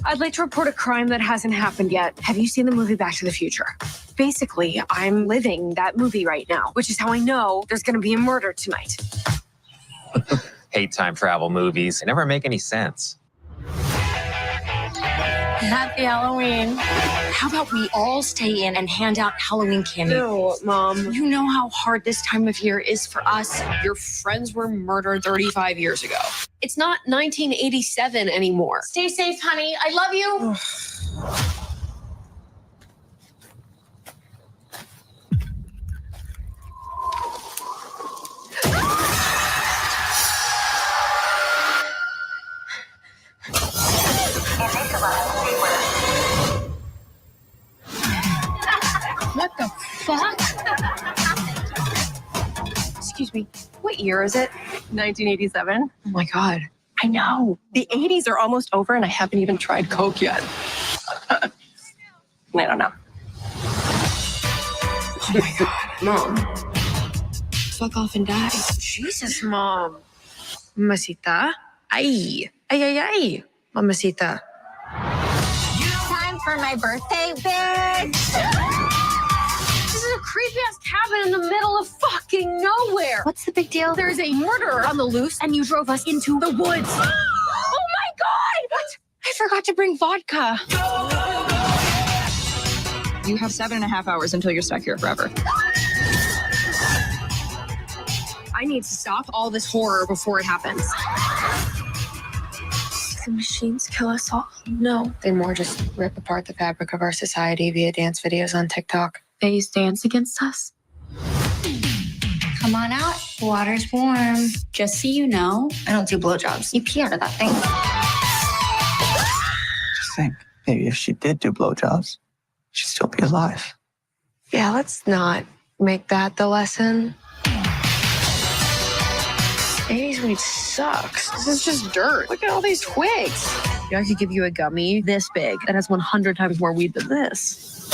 I'd like to report a crime that hasn't happened yet. Have you seen the movie Back to the Future? Basically, I'm living that movie right now, which is how I know there's going to be a murder tonight. Hate time travel movies. They never make any sense. Happy Halloween. How about we all stay in and hand out Halloween candy? No, Mom. You know how hard this time of year is for us. Your friends were murdered 35 years ago. It's not 1987 anymore. Stay safe, honey. I love you. What the fuck? Excuse me, what year is it? 1987. Oh my God. I know. The 80s are almost over and I haven't even tried Coke yet. I don't know. Oh my God. Mom. Fuck off and die. Jesus, Mom. Mamacita. Ay. Ay, ay, ay. Mamacita. Time for my birthday, bitch. This is a creepy-ass cabin in the middle of fucking nowhere. What's the big deal? There's a murderer on the loose, and you drove us into the woods. Oh my God! What? I forgot to bring vodka. You have 7.5 hours until you're stuck here forever. I need to stop all this horror before it happens. The machines kill us all? No. They more just rip apart the fabric of our society via dance videos on TikTok. They use dance against us? Come on out. Water's warm. Just so you know, I don't do blowjobs. You pee out of that thing. Just think, maybe if she did do blowjobs, she'd still be alive. Yeah, let's not make that the lesson. 80s weed sucks. This is just dirt. Look at all these twigs. I could give you a gummy this big that has 100 times more weed than this.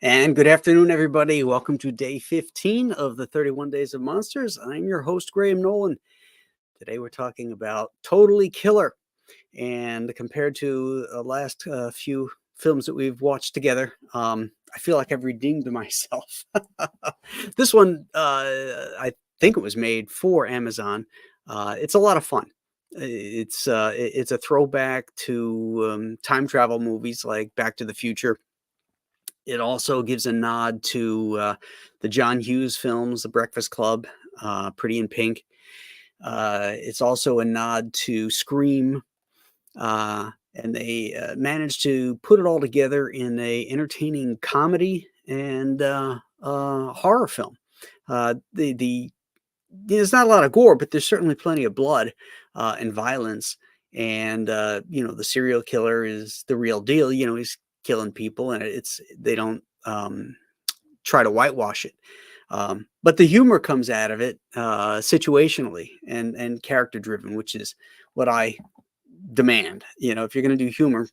And good afternoon, everybody. Welcome to day 15 of the 31 Days of Monsters. I'm your host, Graham Nolan. Today we're talking about Totally Killer. And compared to the last few films that we've watched together, I feel like I've redeemed myself. This one, I think it was made for Amazon. It's a lot of fun. It's a throwback to time travel movies like Back to the Future. It also gives a nod to the John Hughes films, The Breakfast Club, Pretty in Pink. It's also a nod to Scream. And they managed to put it all together in a entertaining comedy and horror film. There's not a lot of gore, but there's certainly plenty of blood and violence. And the serial killer is the real deal. He's killing people, and they don't try to whitewash it. But the humor comes out of it situationally and character driven, which is what I demand. If you're going to do humor,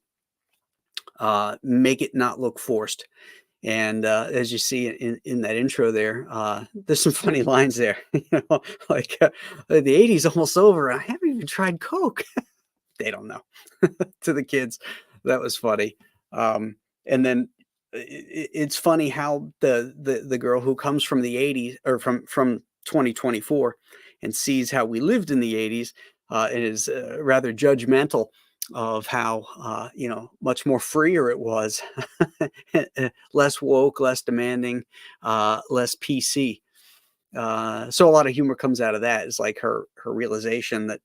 make it not look forced. And as you see in that intro there, there's some funny lines there. Like the 80s almost over. I haven't even tried Coke. they don't know. To the kids, that was funny. And then it's funny how the girl who comes from the 80s or from 2024 and sees how we lived in the 80s and is rather judgmental of how much more freer it was, less woke, less demanding, less PC. So a lot of humor comes out of that. It's like her realization that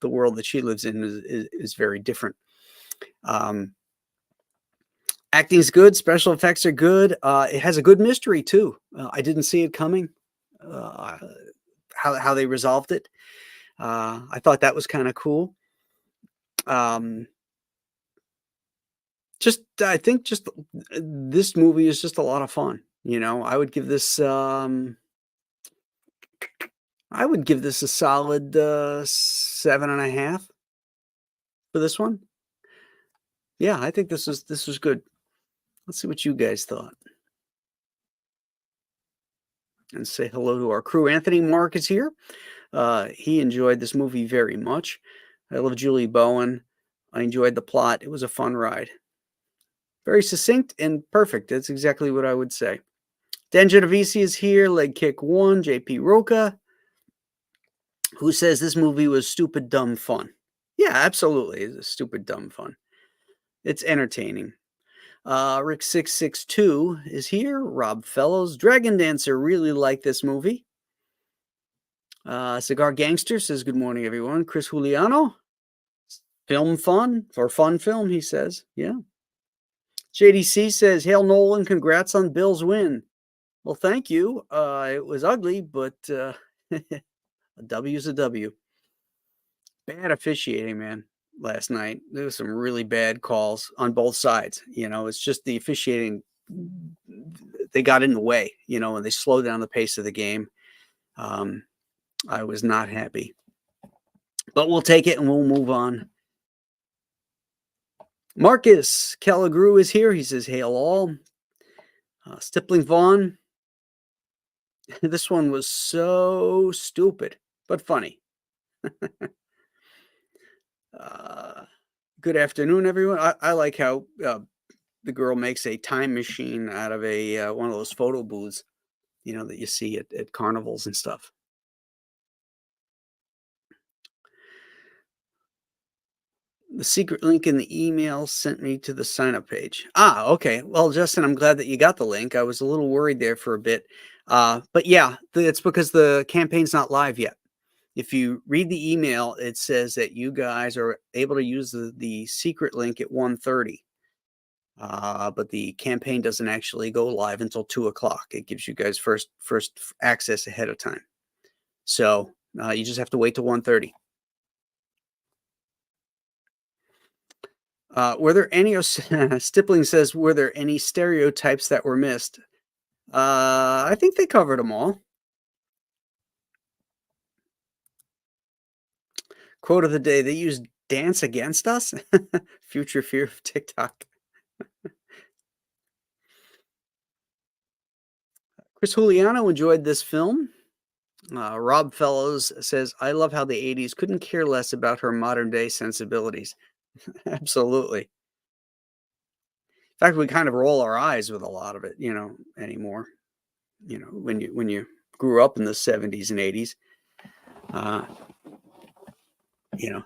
the world that she lives in is very different. Acting's good, special effects are good. It has a good mystery too. I didn't see it coming. How they resolved it. I thought that was kind of cool. I think this movie is just a lot of fun. I would give this a solid 7.5 for this one. Yeah, I think this was good. Let's see what you guys thought. And say hello to our crew. Anthony Mark is here. He enjoyed this movie very much. I love Julie Bowen. I enjoyed the plot. It was a fun ride. Very succinct and perfect. That's exactly what I would say. Dan Genovese is here. Leg Kick 1. JP Roca, who says this movie was stupid, dumb fun. Yeah, absolutely. It's stupid, dumb fun. It's entertaining. Rick662 is here. Rob Fellows. Dragon Dancer really liked this movie. Cigar Gangster says, good morning, everyone. Chris Juliano. Film fun, or fun film, he says. Yeah. JDC says, hail Nolan, congrats on Bill's win. Well, thank you. It was ugly, but a W's a W. Bad officiating, man, last night. There was some really bad calls on both sides. It's just the officiating. They got in the way, and they slowed down the pace of the game. I was not happy. But we'll take it and we'll move on. Marcus Calagru is here. He says, hail all. Stippling Vaughn. This one was so stupid, but funny. Good afternoon, everyone. I like how the girl makes a time machine out of one of those photo booths, that you see at carnivals and stuff. The secret link in the email sent me to the sign-up page. Okay. Well, Justin, I'm glad that you got the link. I was a little worried there for a bit. But yeah, it's because the campaign's not live yet. If you read the email, it says that you guys are able to use the secret link at 1:30. But the campaign doesn't actually go live until 2:00. It gives you guys first access ahead of time. So you just have to wait till 1:30. Were there any, Stippling says, were there any stereotypes that were missed? I think they covered them all. Quote of the day, they use dance against us? Future fear of TikTok. Chris Juliano enjoyed this film. Rob Fellows says, I love how the 80s couldn't care less about her modern day sensibilities. Absolutely. In fact, we kind of roll our eyes with a lot of it, anymore. When you grew up in the 70s and 80s,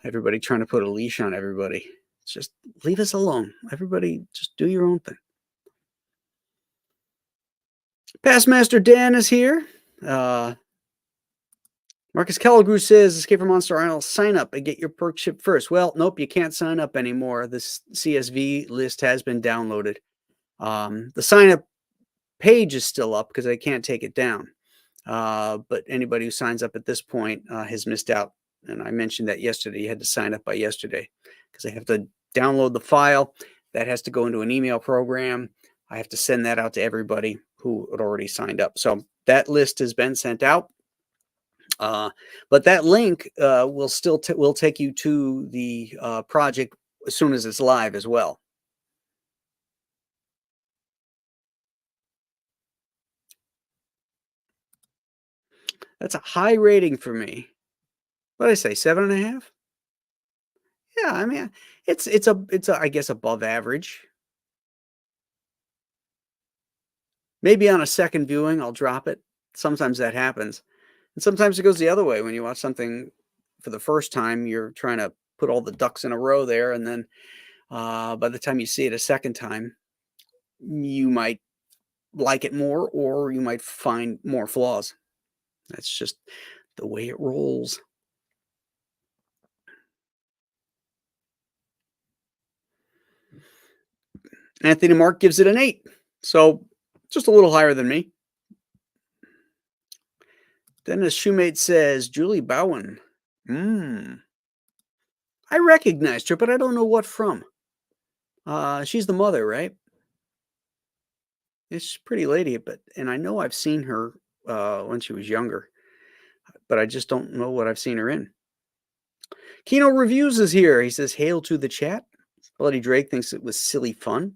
everybody trying to put a leash on everybody. It's just leave us alone. Everybody just do your own thing. Past Master Dan is here. Marcus Calagru says, Escape from Monster Island, sign up and get your perk shipped first. Well, nope, you can't sign up anymore. This CSV list has been downloaded. The sign up page is still up because I can't take it down. But anybody who signs up at this point has missed out. And I mentioned that yesterday. You had to sign up by yesterday because I have to download the file. That has to go into an email program. I have to send that out to everybody who had already signed up. So that list has been sent out. But that link will still will take you to the project as soon as it's live as well. That's a high rating for me. What did I say, 7.5? Yeah, I mean, it's I guess above average. Maybe on a second viewing, I'll drop it. Sometimes that happens. And sometimes it goes the other way. When you watch something for the first time, you're trying to put all the ducks in a row there. And then by the time you see it a second time, you might like it more or you might find more flaws. That's just the way it rolls. Anthony Mark gives it an 8. So just a little higher than me. Dennis Shoemate says, Julie Bowen. I recognized her, but I don't know what from. She's the mother, right? It's a pretty lady, and I know I've seen her when she was younger, but I just don't know what I've seen her in. Kino Reviews is here. He says, hail to the chat. Bloody Drake thinks it was silly fun.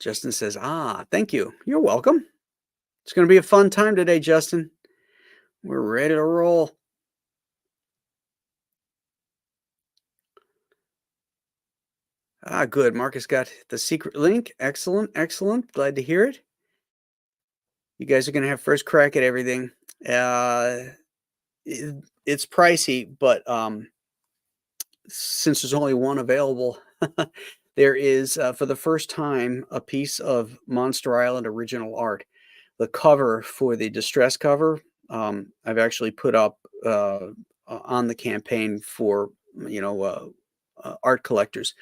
Justin says, thank you. You're welcome. It's going to be a fun time today, Justin. We're ready to roll. Good. Marcus got the secret link. Excellent. Excellent. Glad to hear it. You guys are going to have first crack at everything. It's pricey, but since there's only one available, there is, for the first time, a piece of Monster Island original art. The cover for the distress cover, I've actually put up on the campaign for, art collectors.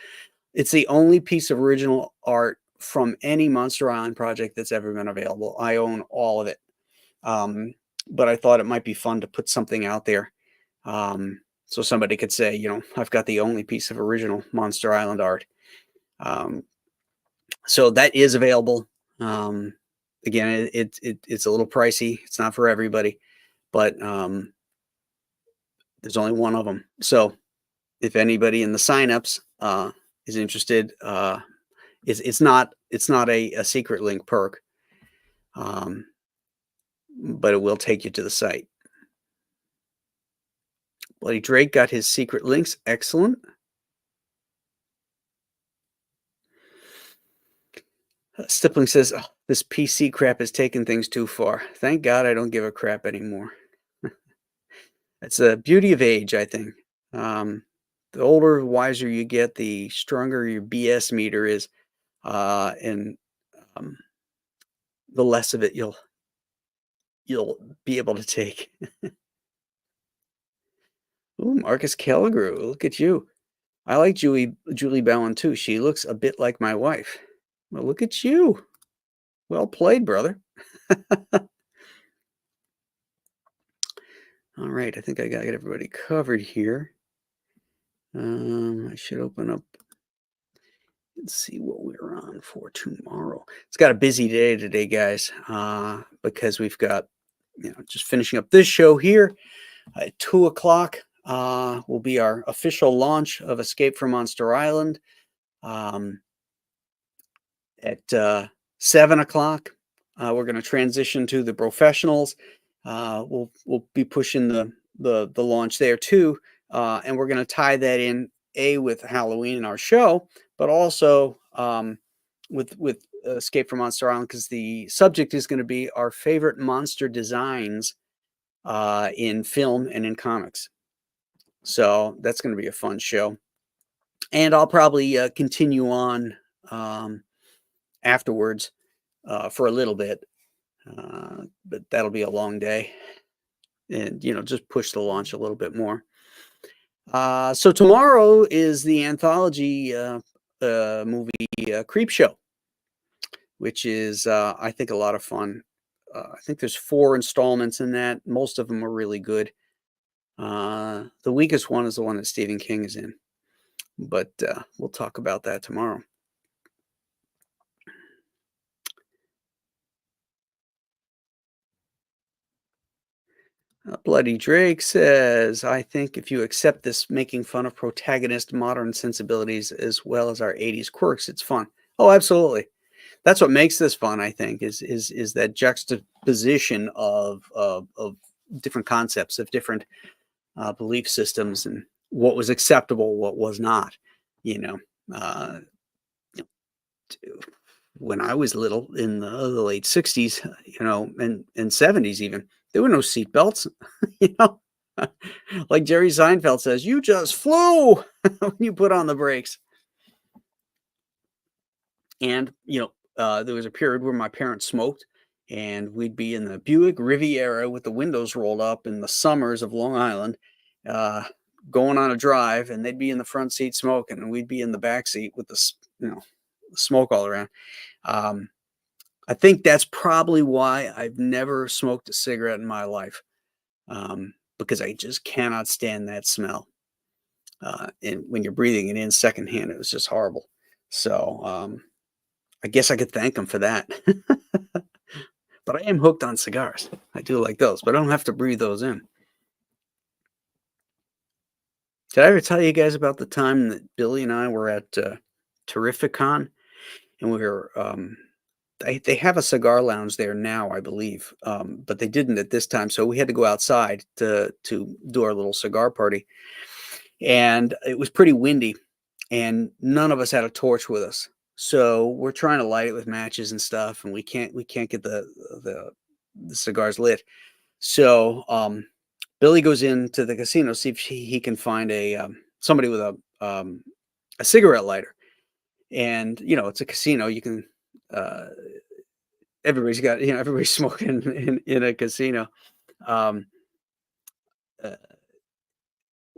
It's the only piece of original art from any Monster Island project that's ever been available. I own all of it. But I thought it might be fun to put something out there. So somebody could say, I've got the only piece of original Monster Island art. So that is available. Again, it's a little pricey. It's not for everybody, but there's only one of them. So if anybody in the signups is interested, it's not a secret link perk, but it will take you to the site. Bloody Drake got his secret links. Excellent. Stippling says, this PC crap has taken things too far. Thank God I don't give a crap anymore. That's the beauty of age, I think. The older, wiser you get, the stronger your BS meter is, and the less of it you'll be able to take. Ooh, Marcus Kellegrew, look at you. I like Julie Bowen too. She looks a bit like my wife. Well, look at you. Well played, brother. All right, I think I got everybody covered here. I should open up and see what we're on for tomorrow. It's got a busy day today, guys, because we've got, just finishing up this show here at 2 o'clock. Will be our official launch of Escape from Monster Island. At 7 o'clock, we're going to transition to the professionals. We'll be pushing the launch there too, and we're going to tie that in with Halloween in our show, but also with Escape from Monster Island, because the subject is going to be our favorite monster designs in film and in comics. So that's going to be a fun show, and I'll probably continue on afterwards for a little bit, but that'll be a long day, and just push the launch a little bit more. So tomorrow is the anthology movie Creep Show, which is I think a lot of fun. I think there's 4 installments in that. Most of them are really good. The weakest one is the one that Stephen King is in, but we'll talk about that tomorrow. Bloody Drake says, I think if you accept this making fun of protagonist modern sensibilities as well as our 80s quirks, it's fun. Oh, absolutely. That's what makes this fun, I think, is that juxtaposition of different concepts, of different belief systems, and what was acceptable, what was not. You know, uh, when I was little in the late 60s, you know, and 70s even, there were no seat belts, you know. Like Jerry Seinfeld says, you just flew when you put on the brakes. And, you know, there was a period where my parents smoked, and we'd be in the Buick Riviera with the windows rolled up in the summers of Long Island, uh, going on a drive, and they'd be in the front seat smoking, and we'd be in the back seat with the, you know, smoke all around. I think that's probably why I've never smoked a cigarette in my life, because I just cannot stand that smell. And when you're breathing it in secondhand, it was just horrible. So I guess I could thank them for that. But I am hooked on cigars. I do like those, but I don't have to breathe those in. Did I ever tell you guys about the time that Billy and I were at Terrificon, and we were they have a cigar lounge there now, I believe, but they didn't at this time, so we had to go outside to do our little cigar party, and it was pretty windy, and none of us had a torch with us, so we're trying to light it with matches and stuff, and we can't get the cigars lit. So Billy goes into the casino, see if he can find somebody with a cigarette lighter. And, you know, it's a casino. You can, everybody's got, you know, everybody's smoking in a casino.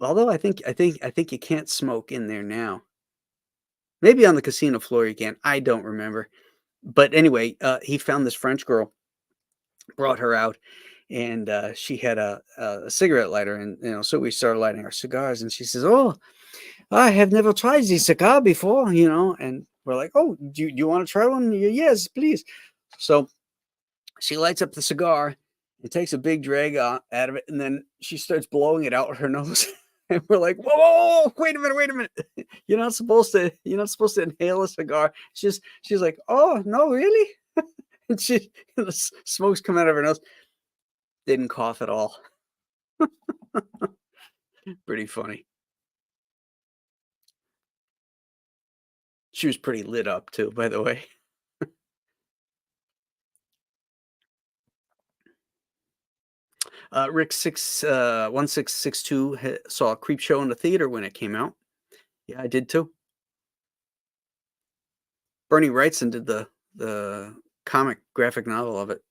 Although I think you can't smoke in there now. Maybe on the casino floor you can. I don't remember. But anyway, he found this French girl, brought her out, and she had a cigarette lighter, and you know, so we started lighting our cigars, and she says, "Oh, I have never tried this cigar before," you know, and we're like, "Oh, do you want to try one?" "Yes, please." So she lights up the cigar and takes a big drag out of it, and then she starts blowing it out with her nose. And we're like, whoa, whoa, whoa, wait a minute. You're not supposed to inhale a cigar. She's like, "Oh, no, really?" And the smoke's come out of her nose. Didn't cough at all. Pretty funny. She was pretty lit up too, by the way. Rick 1662 saw Creep Show in the theater when it came out. Yeah, I did too. Bernie Wrightson did the comic graphic novel of it.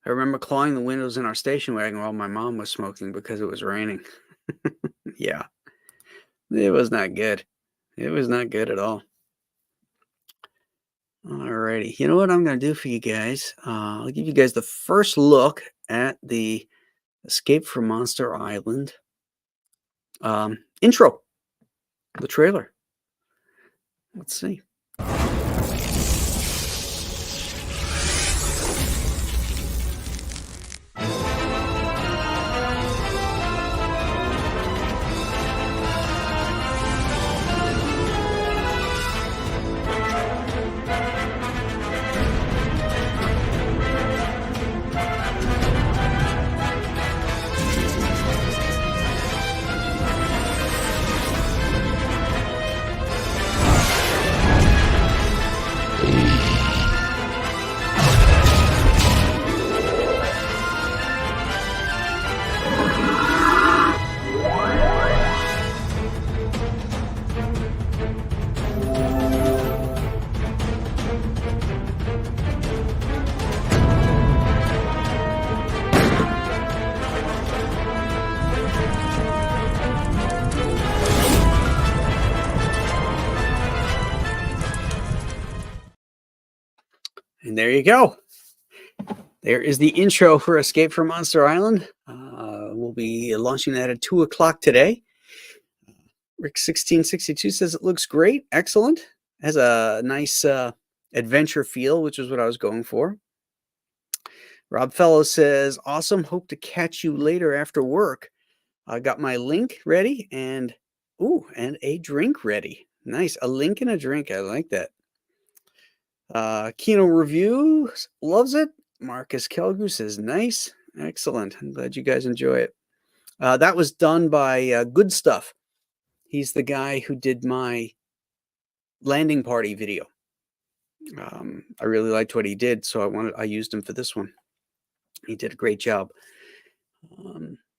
I remember clawing the windows in our station wagon while my mom was smoking because it was raining. Yeah. It was not good. It was not good at all. Alrighty. You know what I'm going to do for you guys? I'll give you guys the first look at the Escape from Monster Island intro, the trailer. Let's see. And there you go. There is the intro for Escape from Monster Island. We'll be launching that at 2 o'clock today. Rick 1662 says it looks great. Excellent. Has a nice adventure feel, which is what I was going for. Rob Fellows says, awesome. Hope to catch you later after work. I got my link ready and a drink ready. Nice. A link and a drink. I like that. Kino Review loves it. Marcus Kelgu says, nice. Excellent. I'm glad you guys enjoy it. That was done by Good Stuff. He's the guy who did my landing party video. I really liked what he did, so I used him for this one. He did a great job.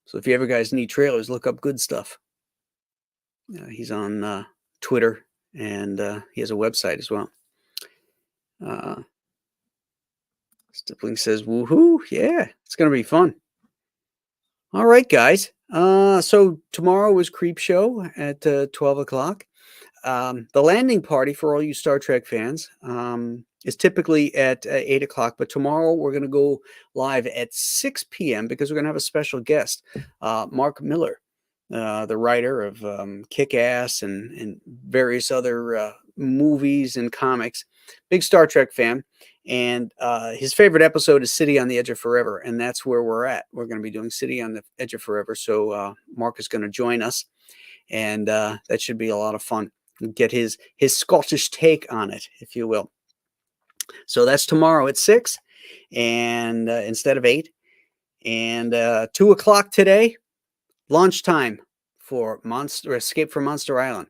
So if you ever guys need trailers, look up Good Stuff. He's on Twitter, and he has a website as well. Stippling says, woohoo, yeah, it's going to be fun. All right, guys. So tomorrow is Creep Show at 12 o'clock. The landing party for all you Star Trek fans is typically at 8 o'clock, but tomorrow we're going to go live at 6 p.m. because we're going to have a special guest, Mark Miller, the writer of Kick-Ass and various other movies and comics. Big Star Trek fan. And his favorite episode is City on the Edge of Forever, and that's where we're at. We're going to be doing City on the Edge of Forever, so Mark is going to join us, and that should be a lot of fun. Get his Scottish take on it, if you will. So that's tomorrow at 6, and instead of 8, and 2 o'clock today, lunchtime for Escape from Monster Island.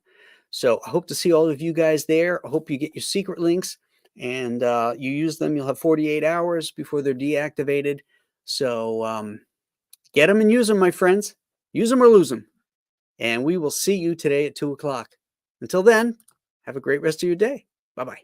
So I hope to see all of you guys there. I hope you get your secret links and you use them. You'll have 48 hours before they're deactivated. So get them and use them, my friends. Use them or lose them. And we will see you today at 2 o'clock. Until then, have a great rest of your day. Bye-bye.